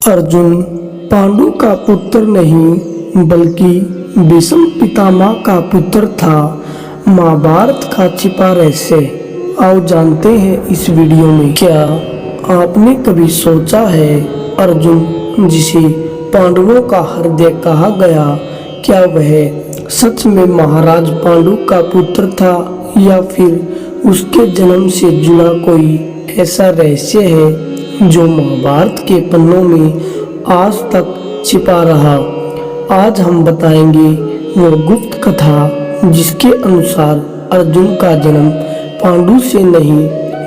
अर्जुन पांडु का पुत्र नहीं बल्कि भीष्म पितामह का पुत्र था। महाभारत का छिपा रहस्य आओ जानते हैं इस वीडियो में। क्या आपने कभी सोचा है अर्जुन जिसे पांडवों का हृदय कहा गया, क्या वह सच में महाराज पांडु का पुत्र था या फिर उसके जन्म से जुड़ा कोई ऐसा रहस्य है जो महाभारत के पन्नों में आज तक छिपा रहा। आज हम बताएंगे वो गुप्त कथा जिसके अनुसार अर्जुन का जन्म पांडु से नहीं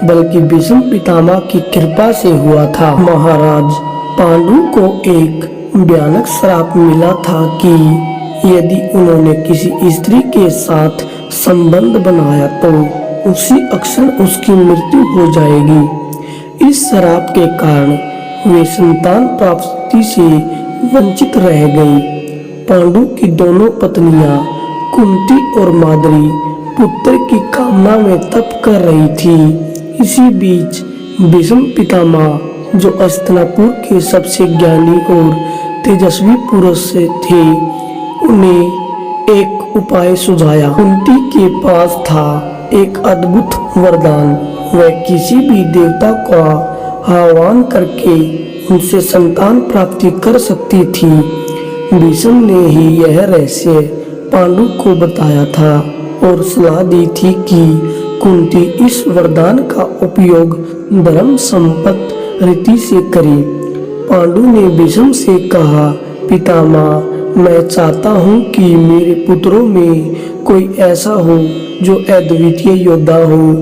बल्कि भीष्म पितामह की कृपा से हुआ था। महाराज पांडु को एक भयानक श्राप मिला था कि यदि उन्होंने किसी स्त्री के साथ संबंध बनाया तो उसी क्षण उसकी मृत्यु हो जाएगी। इस श्राप के कारण वे संतान प्राप्ति से वंचित रह गई। पांडु की दोनों पत्नियां कुंती और माद्री पुत्र की कामना में तप कर रही थी। इसी बीच भीष्म पितामह जो हस्तिनापुर के सबसे ज्ञानी और तेजस्वी पुरुष थे, उन्हें एक उपाय सुझाया। कुंती के पास था एक अद्भुत वरदान। वह किसी भी देवता का आह्वान करके उनसे संतान प्राप्ति कर सकती थी। भीष्म ने ही यह रहस्य पांडु को बताया था और सलाह दी थी कि कुंती इस वरदान का उपयोग धर्म संपत्त रीति से करे। पांडु ने भीष्म से कहा, पितामह मैं चाहता हूँ कि मेरे पुत्रों में कोई ऐसा हो जो अद्वितीय योद्धा हो,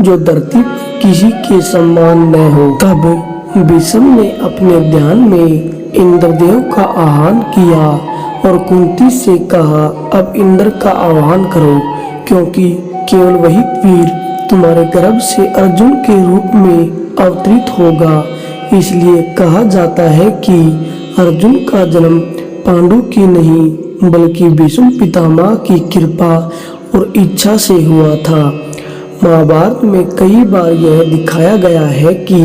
जो धरती पर किसी के समान न हो। तब भीष्म ने अपने ध्यान में इंद्रदेव का आह्वान किया और कुंती से कहा, अब इंद्र का आह्वान करो क्योंकि केवल वही वीर तुम्हारे गर्भ से अर्जुन के रूप में अवतरित होगा। इसलिए कहा जाता है कि अर्जुन का जन्म पांडु की नहीं बल्कि भीष्म पितामह की कृपा और इच्छा से हुआ था। महाभारत में कई बार यह दिखाया गया है कि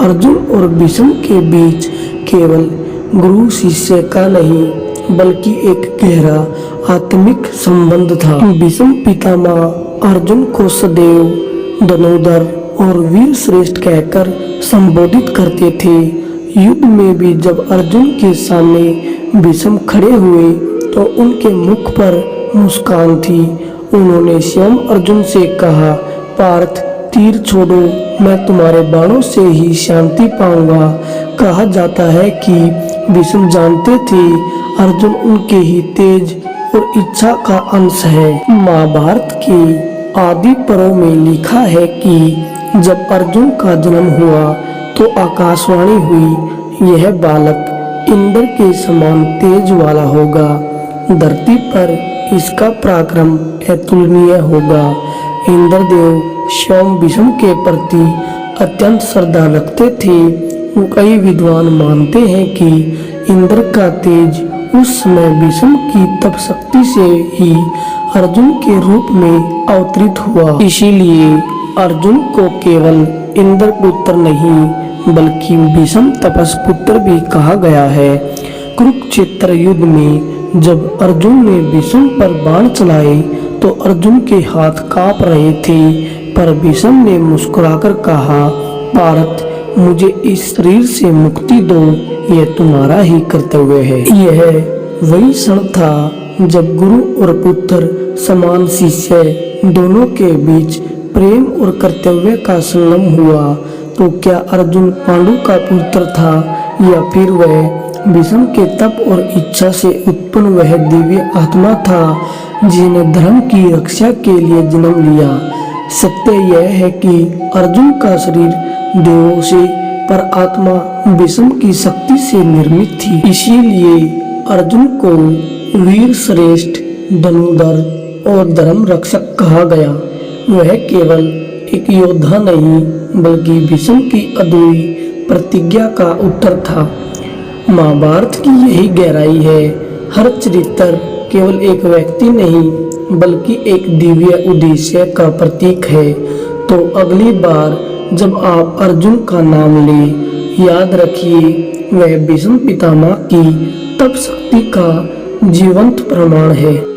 अर्जुन और भीष्म के बीच केवल गुरु शिष्य का नहीं बल्कि एक गहरा आत्मिक संबंध था। भीष्म पितामह अर्जुन को सदैव धनुर्धर और वीर श्रेष्ठ कहकर संबोधित करते थे। युद्ध में भी जब अर्जुन के सामने भीष्म खड़े हुए तो उनके मुख पर मुस्कान थी। उन्होंने स्वयं अर्जुन से कहा, पार्थ तीर छोड़ो, मैं तुम्हारे बाणों से ही शांति पाऊंगा। कहा जाता है कि भीष्म जानते थे अर्जुन उनके ही तेज और इच्छा का अंश है। महाभारत के आदि पर्वों में लिखा है कि जब अर्जुन का जन्म हुआ तो आकाशवाणी हुई, यह बालक इंद्र के समान तेज वाला होगा, धरती पर इसका पराक्रम अतुलनीय होगा। इंद्रदेव स्वयं भीष्म के प्रति अत्यंत श्रद्धा रखते थे। कई विद्वान मानते हैं कि इंद्र का तेज उस समय भीष्म की तप शक्ति से ही अर्जुन के रूप में अवतरित हुआ। इसीलिए अर्जुन को केवल इंद्र पुत्र नहीं बल्कि भीष्म तपस पुत्र भी कहा गया है। कुरुक्षेत्र युद्ध में जब अर्जुन ने भीष्म पर बाण चलाए तो अर्जुन के हाथ कांप रहे थे, पर भीष्म ने मुस्कुराकर कहा, पार्थ मुझे इस शरीर से मुक्ति दो, यह तुम्हारा ही कर्तव्य है। यह वही क्षण था जब गुरु और पुत्र समान शिष्य दोनों के बीच प्रेम और कर्तव्य का संगम हुआ। तो क्या अर्जुन पांडु का पुत्र था या फिर वह भीष्म के तप और इच्छा से उत्पन्न वह दिव्य आत्मा था जिसने धर्म की रक्षा के लिए जन्म लिया। सत्य यह है कि अर्जुन का शरीर देवों से पर आत्मा भीष्म की शक्ति से निर्मित थी। इसीलिए अर्जुन को वीर श्रेष्ठ, धनुर्धर और धर्म रक्षक कहा गया। वह केवल एक योद्धा नहीं बल्कि भीष्म की अधूरी प्रतिज्ञा का उत्तर था। महाभारत की यही गहराई है। हर चरित्र केवल एक व्यक्ति नहीं बल्कि एक दिव्य उद्देश्य का प्रतीक है। तो अगली बार जब आप अर्जुन का नाम लें, याद रखिए वह भीष्म पितामह की तप शक्ति का जीवंत प्रमाण है।